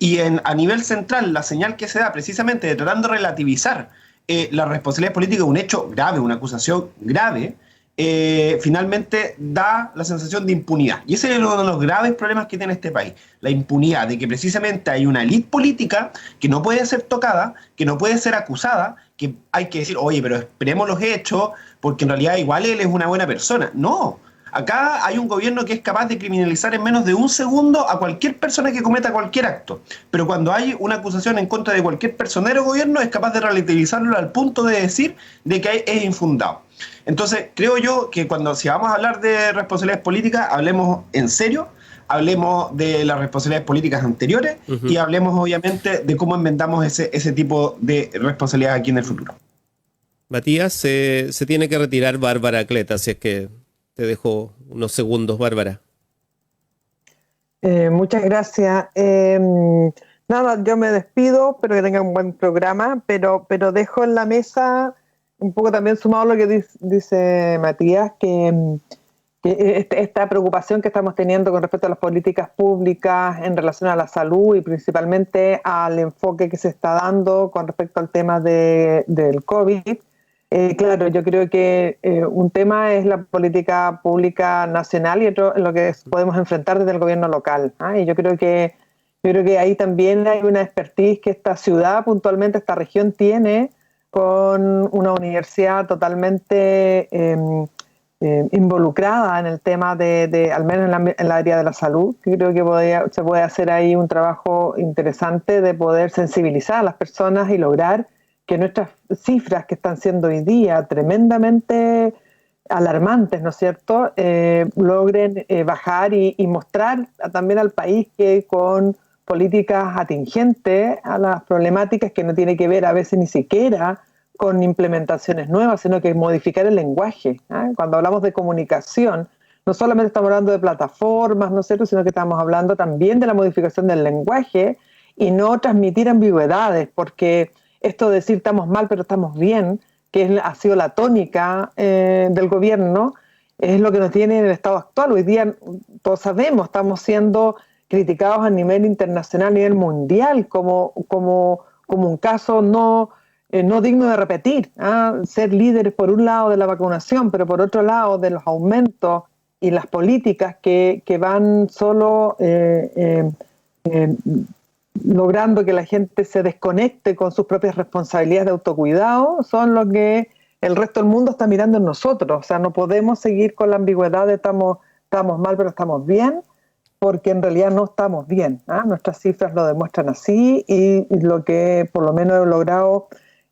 G: Y a nivel central, la señal que se da precisamente de tratando de relativizar la responsabilidad política, un hecho grave, una acusación grave, finalmente da la sensación de impunidad. Y ese es uno de los graves problemas que tiene este país, la impunidad, de que precisamente hay una élite política que no puede ser tocada, que no puede ser acusada, que hay que decir, oye, pero esperemos los hechos, porque en realidad igual él es una buena persona. No, acá hay un gobierno que es capaz de criminalizar en menos de un segundo a cualquier persona que cometa cualquier acto, pero cuando hay una acusación en contra de cualquier personero gobierno es capaz de relativizarlo al punto de decir de que es infundado. Entonces, creo yo que si vamos a hablar de responsabilidades políticas, hablemos en serio, hablemos de las responsabilidades políticas anteriores y hablemos obviamente de cómo enmendamos ese tipo de responsabilidad aquí en el futuro.
C: Matías, se tiene que retirar Bárbara Cleta, así es que te dejo unos segundos, Bárbara.
F: Muchas gracias. Nada, yo me despido, espero que tengan un buen programa, pero dejo en la mesa un poco también sumado a lo que dice Matías, que esta preocupación que estamos teniendo con respecto a las políticas públicas en relación a la salud y principalmente al enfoque que se está dando con respecto al tema del COVID. Claro, yo creo que un tema es la política pública nacional y otro lo que podemos enfrentar desde el gobierno local. Y yo creo que ahí también hay una expertise que esta ciudad, puntualmente esta región, tiene con una universidad totalmente involucrada en el tema al menos en la área de la salud. Creo que se puede hacer ahí un trabajo interesante de poder sensibilizar a las personas y lograr que nuestras cifras, que están siendo hoy día tremendamente alarmantes, ¿no es cierto?, logren bajar y mostrar también al país que con políticas atingentes a las problemáticas, que no tiene que ver a veces ni siquiera con implementaciones nuevas, sino que modificar el lenguaje. Cuando hablamos de comunicación, no solamente estamos hablando de plataformas, ¿no es cierto?, sino que estamos hablando también de la modificación del lenguaje y no transmitir ambigüedades, porque esto de decir estamos mal pero estamos bien, que ha sido la tónica del gobierno, es lo que nos tiene en el estado actual. Hoy día, todos sabemos, estamos siendo criticados a nivel internacional, a nivel mundial, como un caso no digno de repetir. Ser líderes por un lado de la vacunación, pero por otro lado de los aumentos y las políticas que van solo logrando que la gente se desconecte con sus propias responsabilidades de autocuidado son lo que el resto del mundo está mirando en nosotros. O sea, no podemos seguir con la ambigüedad de estamos mal pero estamos bien, porque en realidad no estamos bien, ¿ah? Nuestras cifras lo demuestran así y lo que por lo menos he logrado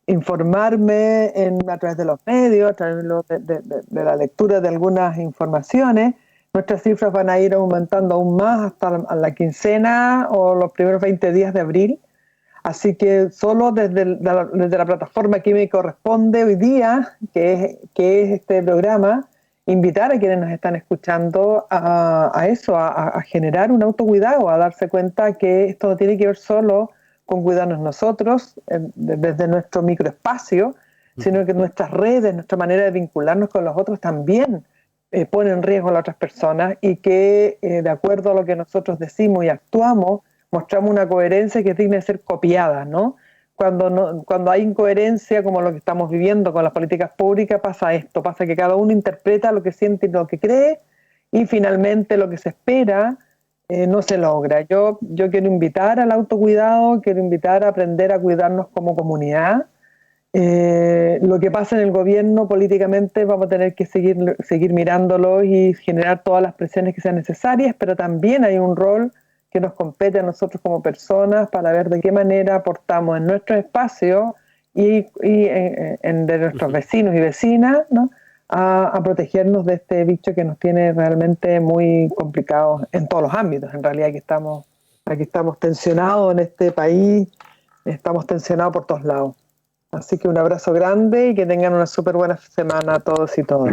F: informarme a través de los medios, a través de la lectura de algunas informaciones, nuestras cifras van a ir aumentando aún más hasta la quincena o los primeros 20 días de abril. Así que solo desde la plataforma que me corresponde hoy día, que es este programa, invitar a quienes nos están escuchando a eso, a generar un autocuidado, a darse cuenta que esto no tiene que ver solo con cuidarnos nosotros desde nuestro microespacio, sino que nuestras redes, nuestra manera de vincularnos con los otros también pone en riesgo a las otras personas y que de acuerdo a lo que nosotros decimos y actuamos, mostramos una coherencia que es digna de ser copiada, ¿no? Cuando hay incoherencia como lo que estamos viviendo con las políticas públicas, pasa esto, pasa que cada uno interpreta lo que siente y lo que cree y finalmente lo que se espera no se logra. Yo quiero invitar al autocuidado, quiero invitar a aprender a cuidarnos como comunidad. Lo que pasa en el gobierno políticamente vamos a tener que seguir mirándolo y generar todas las presiones que sean necesarias, pero también hay un rol que nos compete a nosotros como personas para ver de qué manera aportamos en nuestro espacio y de nuestros vecinos y vecinas, ¿no? a protegernos de este bicho que nos tiene realmente muy complicados en todos los ámbitos. En realidad aquí estamos tensionados en este país, estamos tensionados por todos lados. Así que un abrazo grande y que tengan una súper buena semana a todos y todas.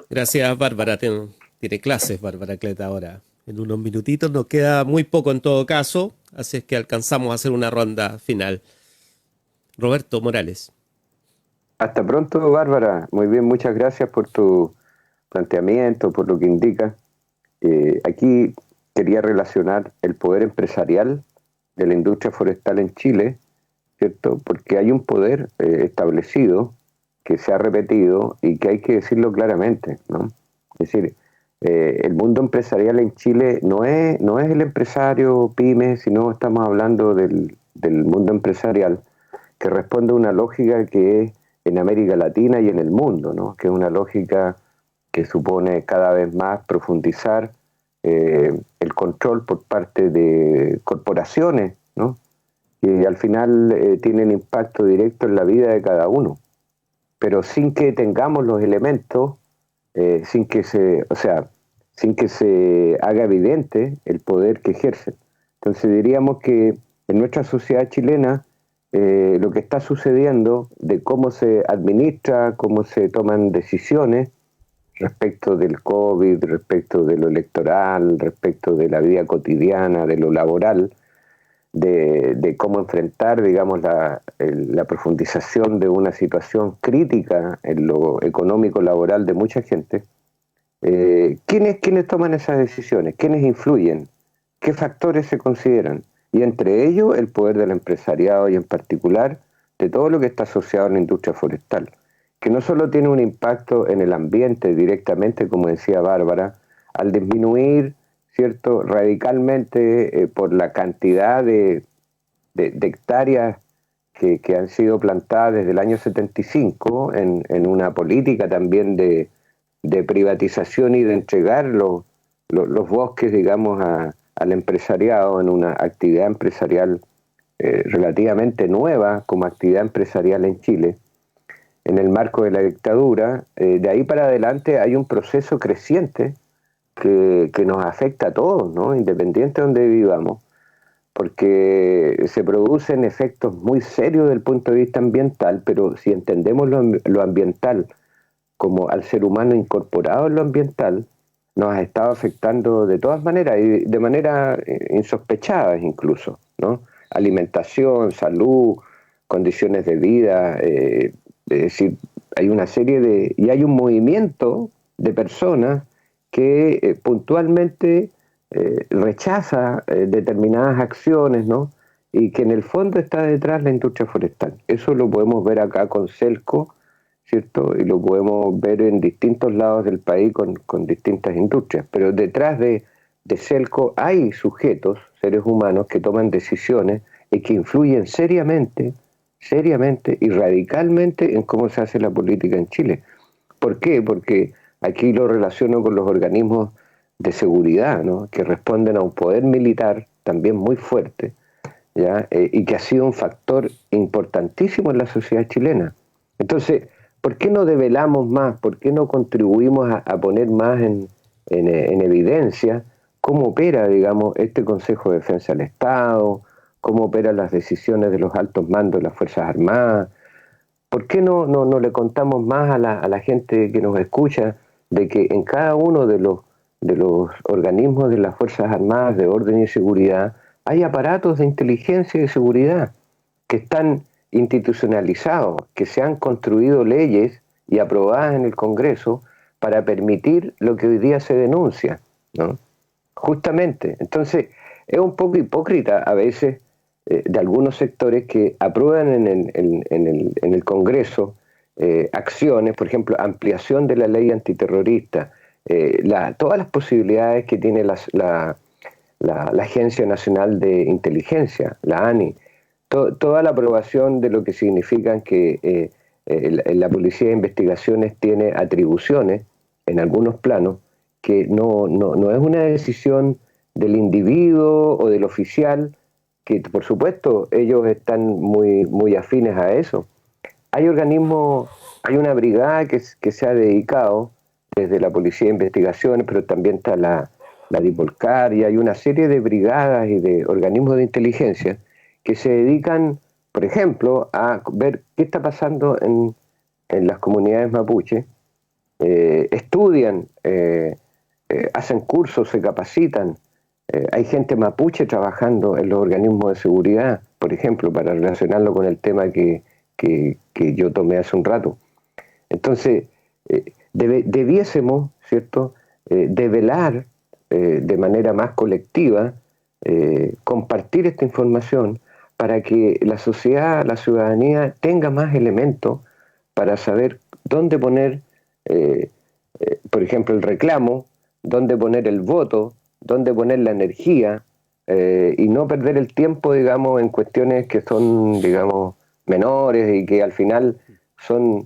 C: Gracias, Bárbara. Tiene clases, Bárbara Cleta, ahora. En unos minutitos, nos queda muy poco en todo caso, así es que alcanzamos a hacer una ronda final. Roberto Morales.
H: Hasta pronto, Bárbara. Muy bien, muchas gracias por tu planteamiento, por lo que indica. Aquí quería relacionar el poder empresarial de la industria forestal en Chile, ¿cierto? Porque hay un poder establecido que se ha repetido y que hay que decirlo claramente, ¿no? Es decir, el mundo empresarial en Chile no es el empresario pyme, sino estamos hablando del mundo empresarial que responde a una lógica que es en América Latina y en el mundo, ¿no? Que es una lógica que supone cada vez más profundizar el control por parte de corporaciones, ¿no? Que al final tienen impacto directo en la vida de cada uno, pero sin que tengamos los elementos, sin que se haga evidente el poder que ejercen. Entonces diríamos que en nuestra sociedad chilena lo que está sucediendo de cómo se administra, cómo se toman decisiones respecto del COVID, respecto de lo electoral, respecto de la vida cotidiana, de lo laboral, de cómo enfrentar, digamos, la profundización de una situación crítica en lo económico laboral de mucha gente. ¿Quiénes toman esas decisiones? ¿Quiénes influyen? ¿Qué factores se consideran? Y entre ellos el poder del empresariado y en particular de todo lo que está asociado a la industria forestal, que no solo tiene un impacto en el ambiente directamente, como decía Bárbara, al disminuir, ¿cierto?, radicalmente por la cantidad de hectáreas que han sido plantadas desde el año 75 en una política también de privatización y de entregar los bosques, digamos, al empresariado en una actividad empresarial relativamente nueva como actividad empresarial en Chile, en el marco de la dictadura. De ahí para adelante hay un proceso creciente que nos afecta a todos, ¿no? Independiente de donde vivamos, porque se producen efectos muy serios desde el punto de vista ambiental, pero si entendemos lo ambiental como al ser humano incorporado en lo ambiental, nos ha estado afectando de todas maneras y de manera insospechada incluso, ¿no? Alimentación, salud, condiciones de vida, es decir, hay una serie y hay un movimiento de personas que puntualmente rechaza determinadas acciones, ¿no? Y que en el fondo está detrás la industria forestal. Eso lo podemos ver acá con Celco, ¿cierto? Y lo podemos ver en distintos lados del país con distintas industrias. Pero detrás de Selco hay sujetos, seres humanos, que toman decisiones y que influyen seriamente y radicalmente en cómo se hace la política en Chile. ¿Por qué? Porque aquí lo relaciono con los organismos de seguridad, ¿no? Que responden a un poder militar también muy fuerte, ¿ya? Y que ha sido un factor importantísimo en la sociedad chilena. Entonces, ¿por qué no develamos más? ¿Por qué no contribuimos a poner más en evidencia cómo opera, digamos, este Consejo de Defensa del Estado, cómo operan las decisiones de los altos mandos de las Fuerzas Armadas? ¿Por qué no le contamos más a la gente que nos escucha de que en cada uno de los organismos de las Fuerzas Armadas de orden y seguridad hay aparatos de inteligencia y de seguridad que están institucionalizados, que se han construido leyes y aprobadas en el Congreso para permitir lo que hoy día se denuncia, ¿no? Justamente. Entonces, es un poco hipócrita a veces de algunos sectores que aprueban en el Congreso acciones, por ejemplo, ampliación de la ley antiterrorista, todas las posibilidades que tiene la Agencia Nacional de Inteligencia, la ANI, toda la aprobación de lo que significan que la Policía de Investigaciones tiene atribuciones en algunos planos que no es una decisión del individuo o del oficial, que por supuesto ellos están muy afines a eso. Hay organismos, hay una brigada que se ha dedicado desde la Policía de Investigaciones, pero también está la Dipolcar, y hay una serie de brigadas y de organismos de inteligencia que se dedican, por ejemplo, a ver qué está pasando en las comunidades mapuche, estudian, hacen cursos, se capacitan. Hay gente mapuche trabajando en los organismos de seguridad, por ejemplo, para relacionarlo con el tema que yo tomé hace un rato. Entonces, debiésemos, ¿cierto?, develar de manera más colectiva, compartir esta información para que la sociedad, la ciudadanía tenga más elementos para saber dónde poner, por ejemplo, el reclamo, dónde poner el voto, dónde poner la energía, y no perder el tiempo, digamos, en cuestiones que son, digamos, menores y que al final son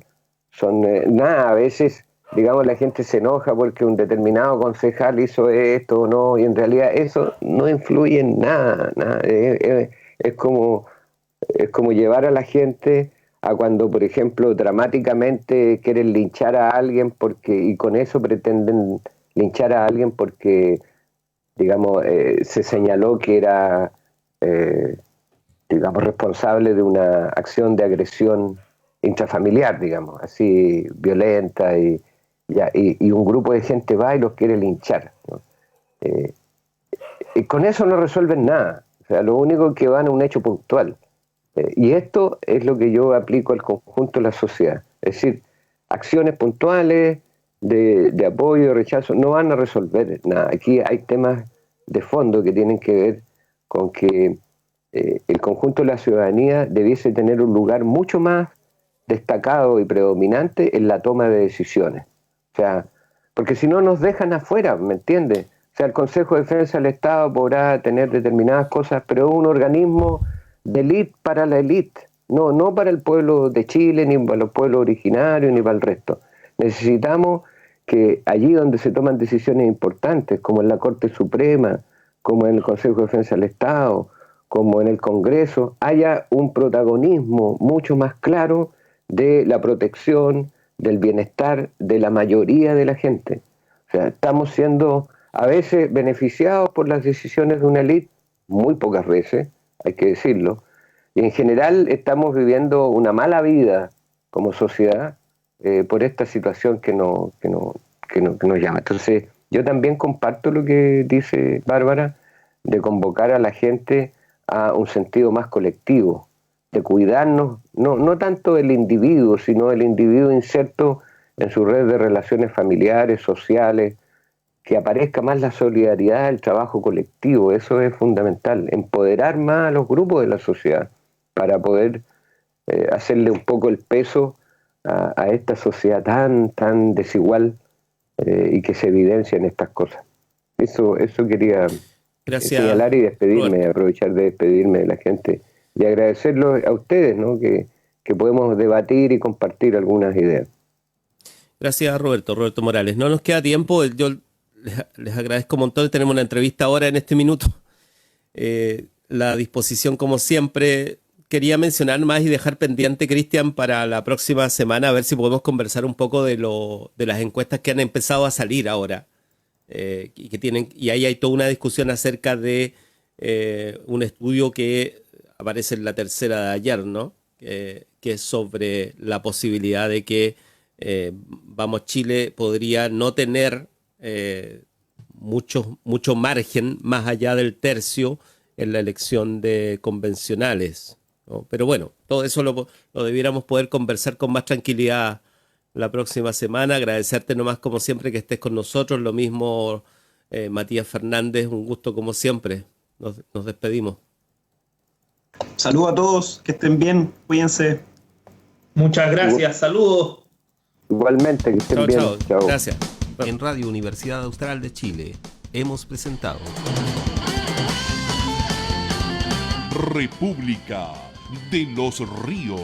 H: nada. A veces, digamos, la gente se enoja porque un determinado concejal hizo esto o no, y en realidad eso no influye en nada. Es como llevar a la gente a cuando, por ejemplo, dramáticamente quieren linchar a alguien y con eso pretenden linchar a alguien porque, digamos, se señaló que era, digamos, responsable de una acción de agresión intrafamiliar, digamos, así violenta, y un grupo de gente va y los quiere linchar, ¿no? Y con eso no resuelven nada. O sea, lo único que van a un hecho puntual. Y esto es lo que yo aplico al conjunto de la sociedad. Es decir, acciones puntuales de apoyo, de rechazo, no van a resolver nada. Aquí hay temas de fondo que tienen que ver con que el conjunto de la ciudadanía debiese tener un lugar mucho más destacado y predominante en la toma de decisiones. O sea, porque si no nos dejan afuera, ¿me entiendes? O sea, el Consejo de Defensa del Estado podrá tener determinadas cosas, pero es un organismo de élite para la élite, no para el pueblo de Chile, ni para los pueblos originarios, ni para el resto. Necesitamos que allí donde se toman decisiones importantes, como en la Corte Suprema, como en el Consejo de Defensa del Estado, como en el Congreso, haya un protagonismo mucho más claro de la protección, del bienestar de la mayoría de la gente. O sea, estamos siendo a veces beneficiados por las decisiones de una élite, muy pocas veces, hay que decirlo, y en general estamos viviendo una mala vida como sociedad por esta situación que nos llama. Entonces, yo también comparto lo que dice Bárbara, de convocar a la gente a un sentido más colectivo, de cuidarnos, no tanto el individuo, sino el individuo inserto en su red de relaciones familiares, sociales, que aparezca más la solidaridad, el trabajo colectivo. Eso es fundamental, empoderar más a los grupos de la sociedad para poder hacerle un poco el peso a esta sociedad tan desigual y que se evidencia en estas cosas. Eso quería señalar y despedirme,
C: Roberto.
H: aprovechar de despedirme de la gente y agradecerlo a ustedes, ¿no? que podemos debatir y compartir algunas ideas.
C: Gracias, Roberto Morales. No nos queda tiempo, yo les agradezco un montón, tenemos una entrevista ahora en este minuto. La disposición, como siempre. Quería mencionar más y dejar pendiente, Cristian, para la próxima semana, a ver si podemos conversar un poco de las encuestas que han empezado a salir ahora. Y ahí hay toda una discusión acerca de un estudio que aparece en la tercera de ayer, ¿no? Que es sobre la posibilidad de que Vamos Chile podría no tener mucho margen más allá del tercio en la elección de convencionales, ¿no? Pero bueno, todo eso lo debiéramos poder conversar con más tranquilidad la próxima semana. Agradecerte nomás como siempre que estés con nosotros. Lo mismo, Matías Fernández, un gusto como siempre. Nos despedimos.
G: Saludos a todos, que estén bien, cuídense.
E: Muchas gracias, saludos.
H: Igualmente, que estén bien.
C: Chao. Gracias.
A: En Radio Universidad Austral de Chile hemos presentado
D: República de los Ríos.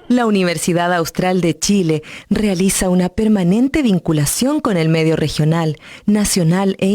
B: La Universidad Austral de Chile realiza una permanente vinculación con el medio regional, nacional e